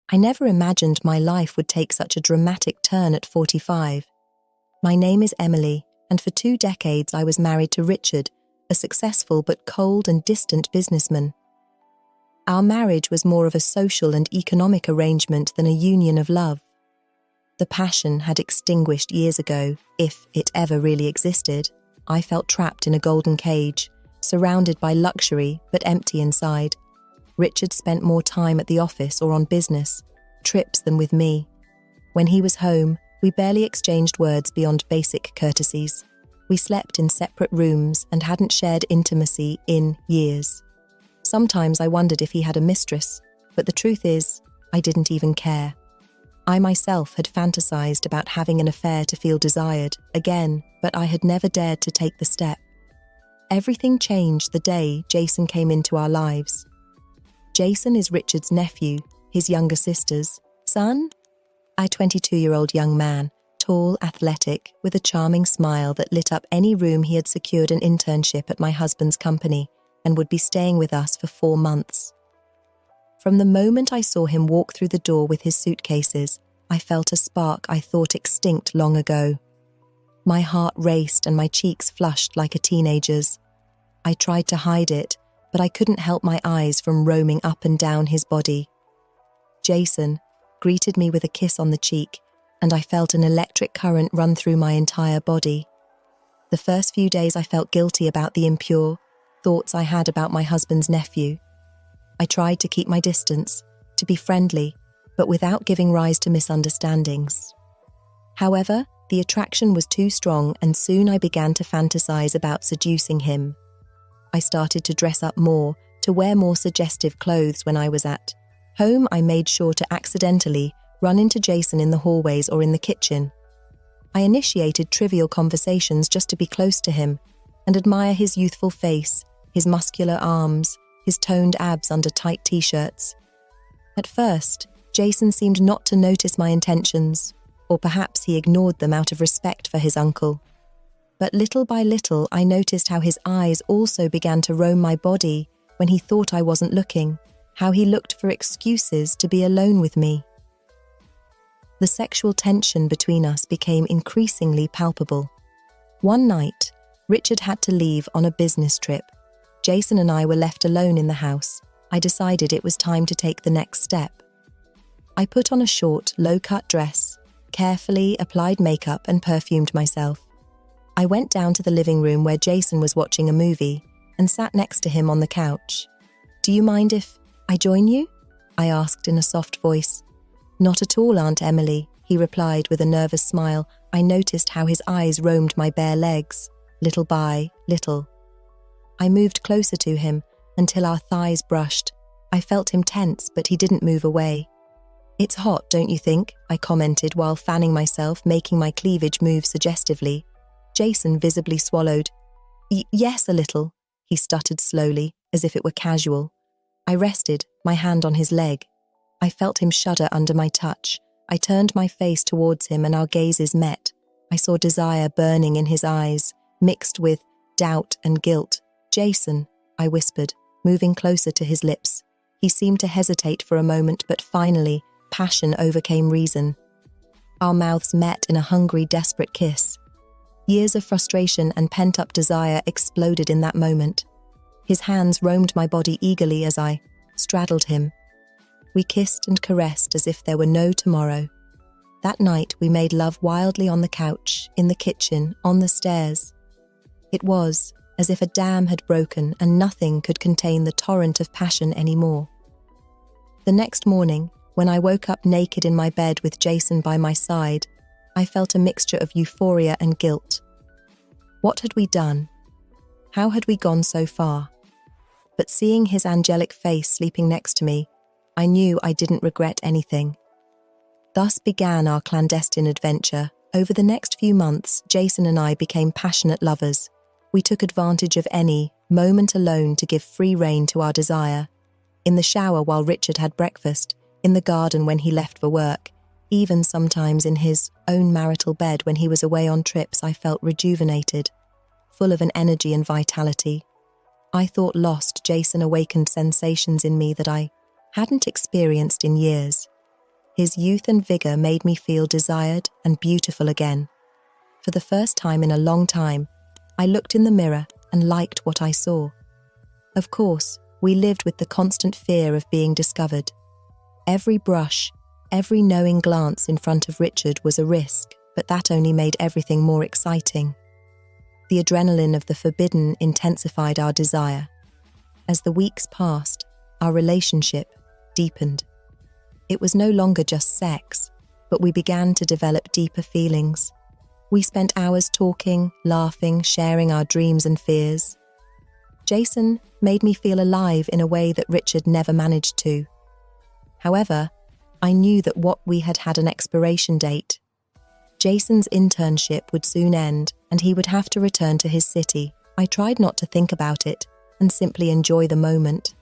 I never imagined my life would take such a dramatic turn at 45. My name is Emily, and for 2 decades I was married to Richard, a successful but cold and distant businessman. Our marriage was more of a social and economic arrangement than a union of love. The passion had extinguished years ago, if it ever really existed. I felt trapped in a golden cage, surrounded by luxury but empty inside. Richard spent more time at the office or on business trips than with me. When he was home, we barely exchanged words beyond basic courtesies. We slept in separate rooms and hadn't shared intimacy in years. Sometimes I wondered if he had a mistress, but the truth is, I didn't even care. I myself had fantasized about having an affair to feel desired again, but I had never dared to take the step. Everything changed the day Jason came into our lives. Jason is Richard's nephew, his younger sister's son. A 22-year-old young man, tall, athletic, with a charming smile that lit up any room. He had secured an internship at my husband's company and would be staying with us for 4 months. From the moment I saw him walk through the door with his suitcases, I felt a spark I thought extinct long ago. My heart raced and my cheeks flushed like a teenager's. I tried to hide it, but I couldn't help my eyes from roaming up and down his body. Jason greeted me with a kiss on the cheek, and I felt an electric current run through my entire body. The first few days I felt guilty about the impure thoughts I had about my husband's nephew. I tried to keep my distance, to be friendly, but without giving rise to misunderstandings. However, the attraction was too strong, and soon I began to fantasize about seducing him. I started to dress up more, to wear more suggestive clothes when I was at home. I made sure to accidentally run into Jason in the hallways or in the kitchen. I initiated trivial conversations just to be close to him and admire his youthful face, his muscular arms, his toned abs under tight t-shirts. At first, Jason seemed not to notice my intentions, or perhaps he ignored them out of respect for his uncle. But little by little, I noticed how his eyes also began to roam my body when he thought I wasn't looking, how he looked for excuses to be alone with me. The sexual tension between us became increasingly palpable. One night, Richard had to leave on a business trip. Jason and I were left alone in the house. I decided it was time to take the next step. I put on a short, low-cut dress, carefully applied makeup and perfumed myself. I went down to the living room where Jason was watching a movie and sat next to him on the couch. "Do you mind if I join you?" I asked in a soft voice. "Not at all, Aunt Emily," he replied with a nervous smile. I noticed how his eyes roamed my bare legs, little by little. I moved closer to him until our thighs brushed. I felt him tense, but he didn't move away. "It's hot, don't you think?" I commented while fanning myself, making my cleavage move suggestively. Jason visibly swallowed. Yes, a little," he stuttered slowly, as if it were casual. I rested, my hand on his leg. I felt him shudder under my touch. I turned my face towards him and our gazes met. I saw desire burning in his eyes, mixed with doubt and guilt. "Jason," I whispered, moving closer to his lips. He seemed to hesitate for a moment, but finally, passion overcame reason. Our mouths met in a hungry, desperate kiss. Years of frustration and pent-up desire exploded in that moment. His hands roamed my body eagerly as I straddled him. We kissed and caressed as if there were no tomorrow. That night we made love wildly on the couch, in the kitchen, on the stairs. It was as if a dam had broken and nothing could contain the torrent of passion anymore. The next morning, when I woke up naked in my bed with Jason by my side, I felt a mixture of euphoria and guilt. What had we done? How had we gone so far? But seeing his angelic face sleeping next to me, I knew I didn't regret anything. Thus began our clandestine adventure. Over the next few months, Jason and I became passionate lovers. We took advantage of any moment alone to give free rein to our desire. In the shower while Richard had breakfast, in the garden when he left for work, even sometimes in his own marital bed when he was away on trips, I felt rejuvenated, full of an energy and vitality. I thought lost Jason awakened sensations in me that I hadn't experienced in years. His youth and vigor made me feel desired and beautiful again. For the first time in a long time, I looked in the mirror and liked what I saw. Of course, we lived with the constant fear of being discovered. Every brush, every knowing glance in front of Richard was a risk, but that only made everything more exciting. The adrenaline of the forbidden intensified our desire. As the weeks passed, our relationship deepened. It was no longer just sex, but we began to develop deeper feelings. We spent hours talking, laughing, sharing our dreams and fears. Jason made me feel alive in a way that Richard never managed to. However, I knew that what we had an expiration date. Jason's internship would soon end, and he would have to return to his city. I tried not to think about it and simply enjoy the moment.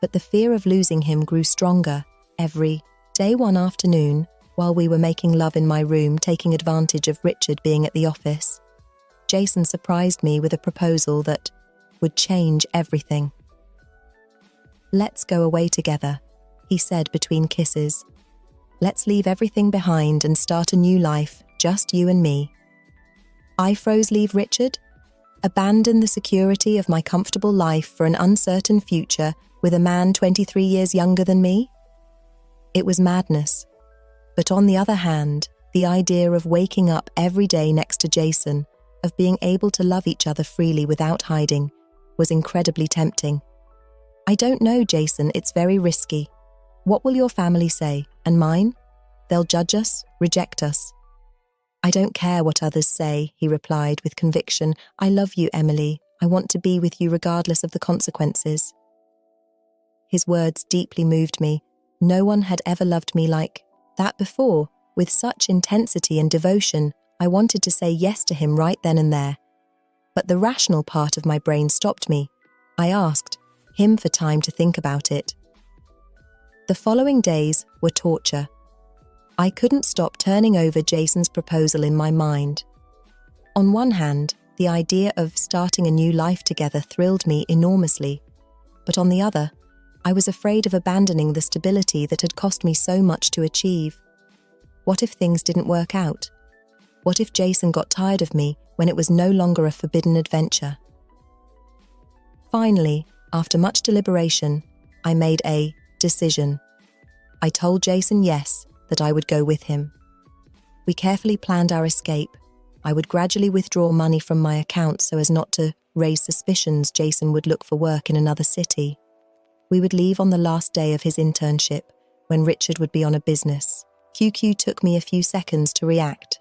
But the fear of losing him grew stronger every day. One afternoon, while we were making love in my room, taking advantage of Richard being at the office, Jason surprised me with a proposal that would change everything. "Let's go away together," he said between kisses. "Let's leave everything behind and start a new life, just you and me." I froze. Leave Richard? Abandon the security of my comfortable life for an uncertain future with a man 23 years younger than me? It was madness. But on the other hand, the idea of waking up every day next to Jason, of being able to love each other freely without hiding, was incredibly tempting. "I don't know, Jason, it's very risky. What will your family say? And mine? They'll judge us, reject us." "I don't care what others say," he replied with conviction. "I love you, Emily. I want to be with you regardless of the consequences." His words deeply moved me. No one had ever loved me like that before. With such intensity and devotion, I wanted to say yes to him right then and there. But the rational part of my brain stopped me. I asked him for time to think about it. The following days were torture. I couldn't stop turning over Jason's proposal in my mind. On one hand, the idea of starting a new life together thrilled me enormously, but on the other, I was afraid of abandoning the stability that had cost me so much to achieve. What if things didn't work out? What if Jason got tired of me when it was no longer a forbidden adventure? Finally, after much deliberation, I made a decision. I told Jason yes, that I would go with him. We carefully planned our escape. I would gradually withdraw money from my account so as not to raise suspicions Jason would look for work in another city. We would leave on the last day of his internship, when Richard would be on a business. QQ took me a few seconds to react.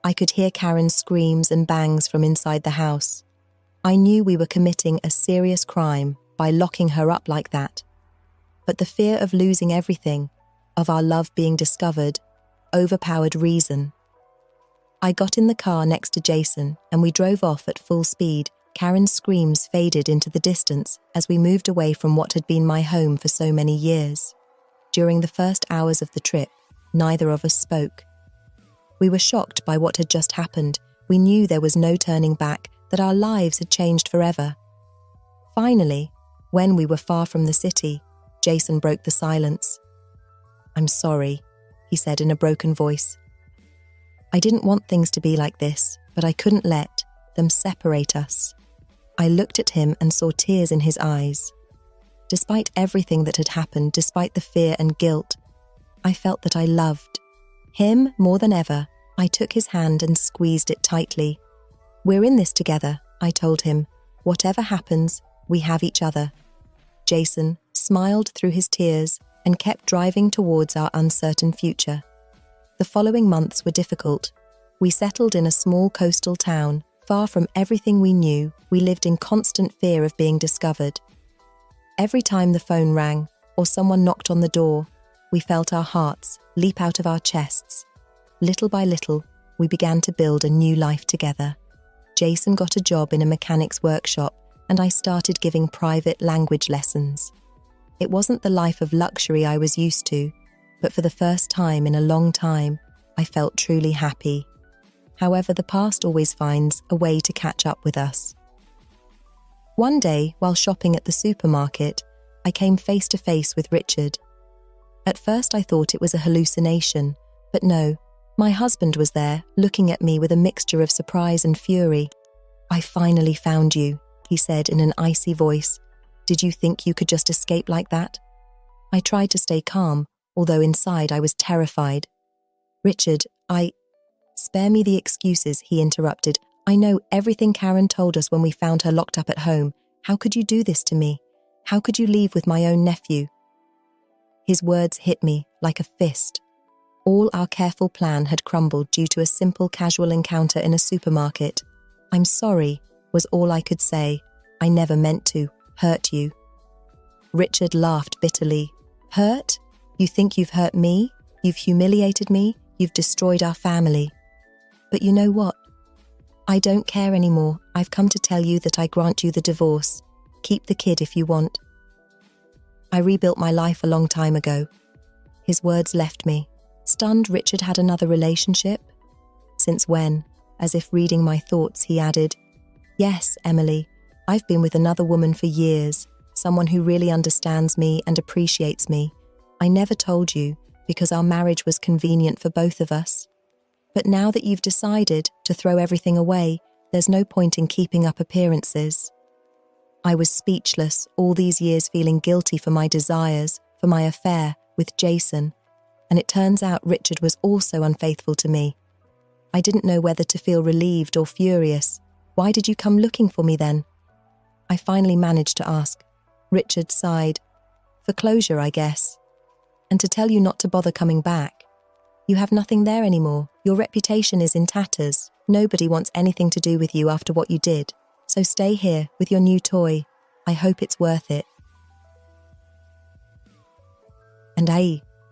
I could hear Karen's screams and bangs from inside the house. I knew we were committing a serious crime by locking her up like that. But the fear of losing everything, of our love being discovered, overpowered reason. I got in the car next to Jason and we drove off at full speed. Karen's screams faded into the distance as we moved away from what had been my home for so many years. During the first hours of the trip, neither of us spoke. We were shocked by what had just happened. We knew there was no turning back, that our lives had changed forever. Finally, when we were far from the city, Jason broke the silence. "I'm sorry," he said in a broken voice. "I didn't want things to be like this, but I couldn't let them separate us." I looked at him and saw tears in his eyes. Despite everything that had happened, despite the fear and guilt, I felt that I loved him more than ever. I took his hand and squeezed it tightly. "We're in this together," I told him. "Whatever happens, we have each other." Jason smiled through his tears and kept driving towards our uncertain future. The following months were difficult. We settled in a small coastal town. Far from everything we knew, we lived in constant fear of being discovered. Every time the phone rang or someone knocked on the door, we felt our hearts leap out of our chests. Little by little, we began to build a new life together. Jason got a job in a mechanic's workshop, and I started giving private language lessons. It wasn't the life of luxury I was used to, but for the first time in a long time, I felt truly happy. However, the past always finds a way to catch up with us. One day, while shopping at the supermarket, I came face to face with Richard. At first I thought it was a hallucination, but no, my husband was there, looking at me with a mixture of surprise and fury. "I finally found you," he said in an icy voice. "Did you think you could just escape like that?" I tried to stay calm, although inside I was terrified. "Richard, Spare me the excuses," he interrupted. "I know everything Karen told us when we found her locked up at home. How could you do this to me? How could you leave with my own nephew?" His words hit me like a fist. All our careful plan had crumbled due to a simple casual encounter in a supermarket. "I'm sorry," was all I could say. "I never meant to hurt you." Richard laughed bitterly. "Hurt? You think you've hurt me? You've humiliated me? You've destroyed our family. But you know what? I don't care anymore. I've come to tell you that I grant you the divorce. Keep the kid if you want. I rebuilt my life a long time ago." His words left me. Stunned, Richard had another relationship? "Since when?" As if reading my thoughts, he added, "Yes, Emily, I've been with another woman for years, someone who really understands me and appreciates me. I never told you because our marriage was convenient for both of us. But now that you've decided to throw everything away, there's no point in keeping up appearances." I was speechless, all these years feeling guilty for my desires, for my affair with Jason, and it turns out Richard was also unfaithful to me. I didn't know whether to feel relieved or furious. "Why did you come looking for me then?" I finally managed to ask. Richard sighed. "For closure, I guess. And to tell you not to bother coming back. You have nothing there anymore. Your reputation is in tatters. Nobody wants anything to do with you after what you did. So stay here with your new toy. I hope it's worth it." And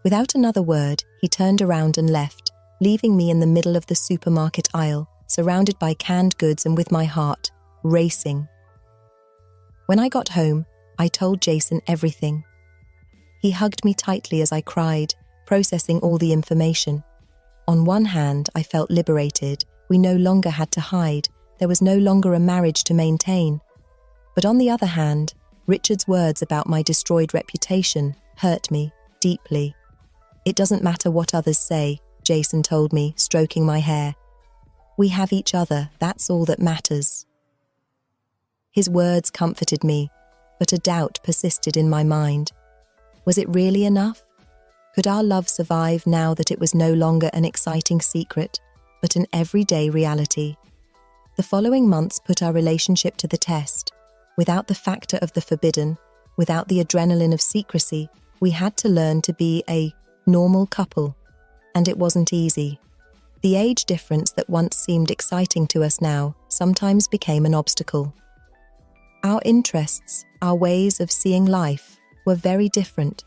without another word, he turned around and left, leaving me in the middle of the supermarket aisle, surrounded by canned goods and with my heart racing. When I got home, I told Jason everything. He hugged me tightly as I cried, processing all the information. On one hand, I felt liberated. We no longer had to hide. There was no longer a marriage to maintain. But on the other hand, Richard's words about my destroyed reputation hurt me deeply. "It doesn't matter what others say," Jason told me, stroking my hair. "We have each other, that's all that matters." His words comforted me, but a doubt persisted in my mind. Was it really enough? Could our love survive now that it was no longer an exciting secret, but an everyday reality? The following months put our relationship to the test. Without the factor of the forbidden, without the adrenaline of secrecy, we had to learn to be a normal couple. And it wasn't easy. The age difference that once seemed exciting to us now sometimes became an obstacle. Our interests, our ways of seeing life, were very different.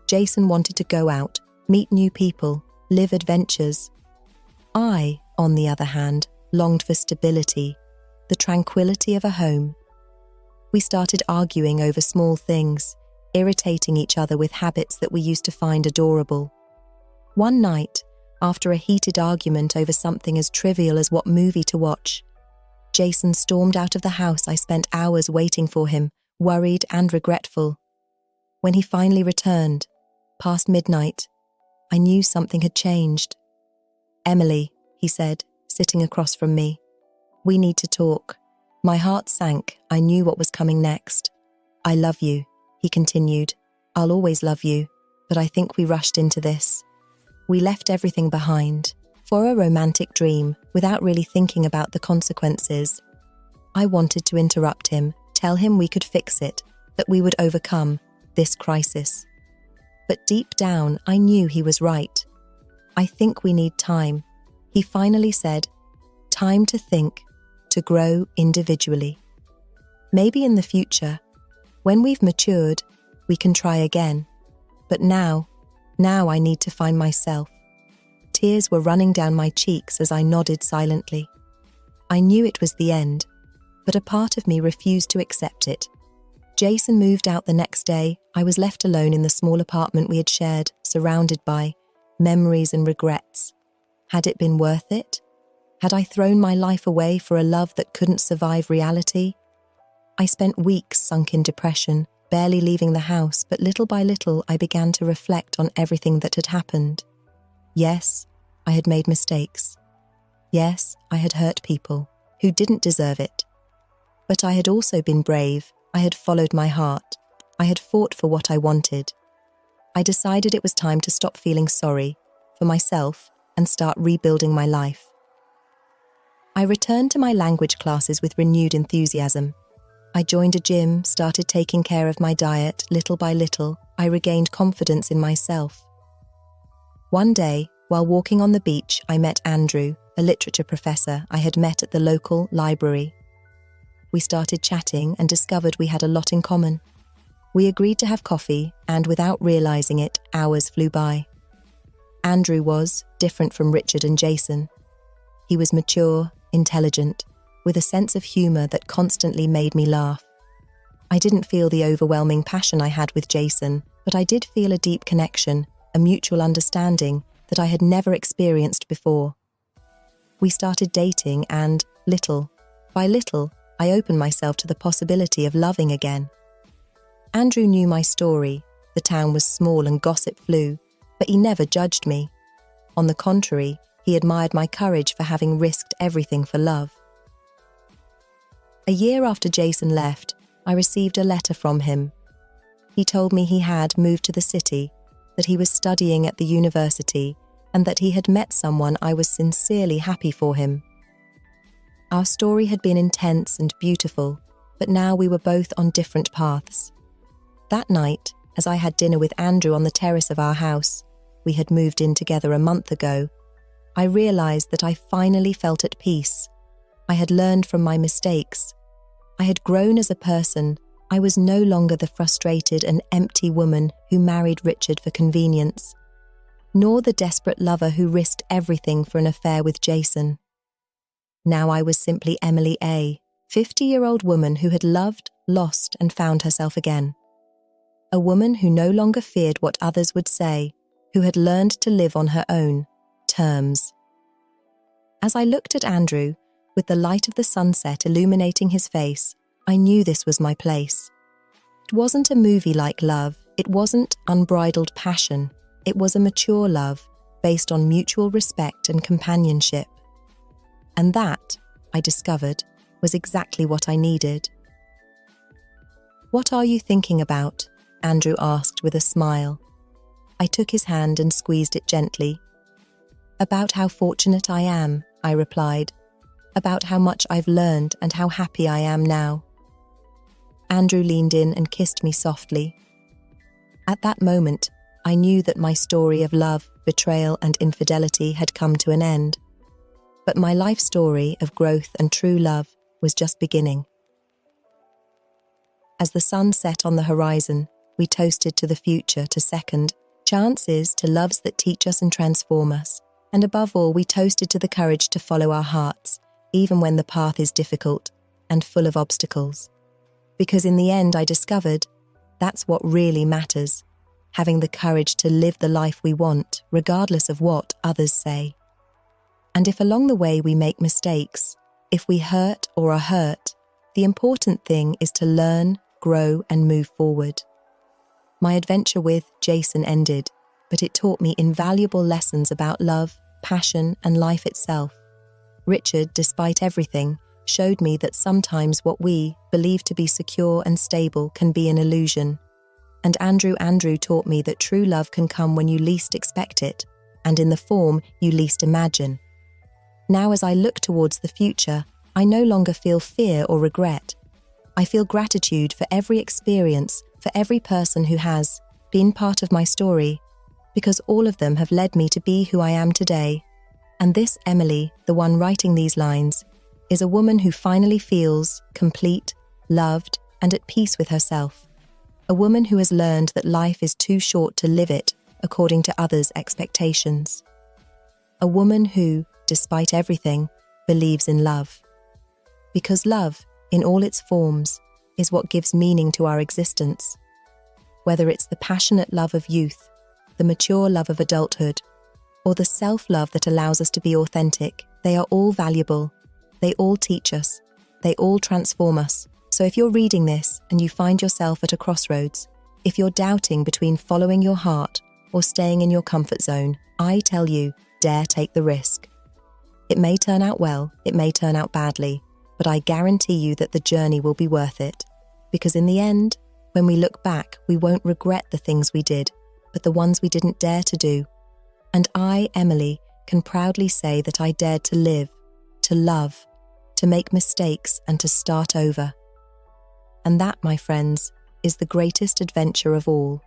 Jason wanted to go out, meet new people, live adventures. I, on the other hand, longed for stability, the tranquility of a home. We started arguing over small things, irritating each other with habits that we used to find adorable. One night, after a heated argument over something as trivial as what movie to watch, Jason stormed out of the house. I spent hours waiting for him, worried and regretful. When he finally returned, past midnight, I knew something had changed. "Emily," he said, sitting across from me, "we need to talk." My heart sank. I knew what was coming next. "I love you," he continued. "I'll always love you, but I think we rushed into this. We left everything behind, for a romantic dream, without really thinking about the consequences." I wanted to interrupt him, tell him we could fix it, that we would overcome this crisis. But deep down, I knew he was right. "I think we need time," he finally said. "Time to think, to grow individually. Maybe in the future, when we've matured, we can try again. But now I need to find myself." Tears were running down my cheeks as I nodded silently. I knew it was the end, but a part of me refused to accept it. Jason moved out the next day. I was left alone in the small apartment we had shared, surrounded by memories and regrets. Had it been worth it? Had I thrown my life away for a love that couldn't survive reality? I spent weeks sunk in depression, barely leaving the house, but little by little I began to reflect on everything that had happened. Yes, I had made mistakes. Yes, I had hurt people who didn't deserve it. But I had also been brave. I had followed my heart. I had fought for what I wanted. I decided it was time to stop feeling sorry for myself and start rebuilding my life. I returned to my language classes with renewed enthusiasm. I joined a gym, started taking care of my diet. Little by little, I regained confidence in myself. One day, while walking on the beach, I met Andrew, a literature professor I had met at the local library. We started chatting and discovered we had a lot in common. We agreed to have coffee, and without realizing it, hours flew by. Andrew was different from Richard and Jason. He was mature, intelligent, with a sense of humor that constantly made me laugh. I didn't feel the overwhelming passion I had with Jason, but I did feel a deep connection, a mutual understanding that I had never experienced before. We started dating and, little by little, I opened myself to the possibility of loving again. Andrew knew my story. The town was small and gossip flew, but he never judged me. On the contrary, he admired my courage for having risked everything for love. A year after Jason left, I received a letter from him. He told me he had moved to the city, that he was studying at the university, and that he had met someone. I was sincerely happy for him. Our story had been intense and beautiful, but now we were both on different paths. That night, as I had dinner with Andrew on the terrace of our house, we had moved in together a month ago, I realized that I finally felt at peace. I had learned from my mistakes. I had grown as a person. I was no longer the frustrated and empty woman who married Richard for convenience, nor the desperate lover who risked everything for an affair with Jason. Now I was simply Emily A., 50-year-old woman who had loved, lost, and found herself again. A woman who no longer feared what others would say, who had learned to live on her own terms. As I looked at Andrew, with the light of the sunset illuminating his face, I knew this was my place. It wasn't a movie-like love. It wasn't unbridled passion. It was a mature love, based on mutual respect and companionship. And that, I discovered, was exactly what I needed. "What are you thinking about?" Andrew asked with a smile. I took his hand and squeezed it gently. "About how fortunate I am," I replied. "About how much I've learned and how happy I am now." Andrew leaned in and kissed me softly. At that moment, I knew that my story of love, betrayal, and infidelity had come to an end. But my life story of growth and true love was just beginning. As the sun set on the horizon, we toasted to the future, to second chances, to loves that teach us and transform us. And above all, we toasted to the courage to follow our hearts, even when the path is difficult and full of obstacles. Because in the end, I discovered that's what really matters, having the courage to live the life we want, regardless of what others say. And if along the way we make mistakes, if we hurt or are hurt, the important thing is to learn, grow, and move forward. My adventure with Jason ended, but it taught me invaluable lessons about love, passion, and life itself. Richard, despite everything, showed me that sometimes what we believe to be secure and stable can be an illusion. And Andrew taught me that true love can come when you least expect it, and in the form you least imagine. Now as I look towards the future, I no longer feel fear or regret. I feel gratitude for every experience, for every person who has been part of my story, because all of them have led me to be who I am today. And this Emily, the one writing these lines, is a woman who finally feels complete, loved, and at peace with herself. A woman who has learned that life is too short to live it according to others' expectations. A woman who, despite everything, believes in love. Because love, in all its forms, is what gives meaning to our existence. Whether it's the passionate love of youth, the mature love of adulthood, or the self-love that allows us to be authentic, they are all valuable. They all teach us. They all transform us. So if you're reading this, and you find yourself at a crossroads, if you're doubting between following your heart or staying in your comfort zone, I tell you, dare take the risk. It may turn out well, it may turn out badly, but I guarantee you that the journey will be worth it. Because in the end, when we look back, we won't regret the things we did, but the ones we didn't dare to do. And I, Emily, can proudly say that I dared to live, to love, to make mistakes, and to start over. And that, my friends, is the greatest adventure of all.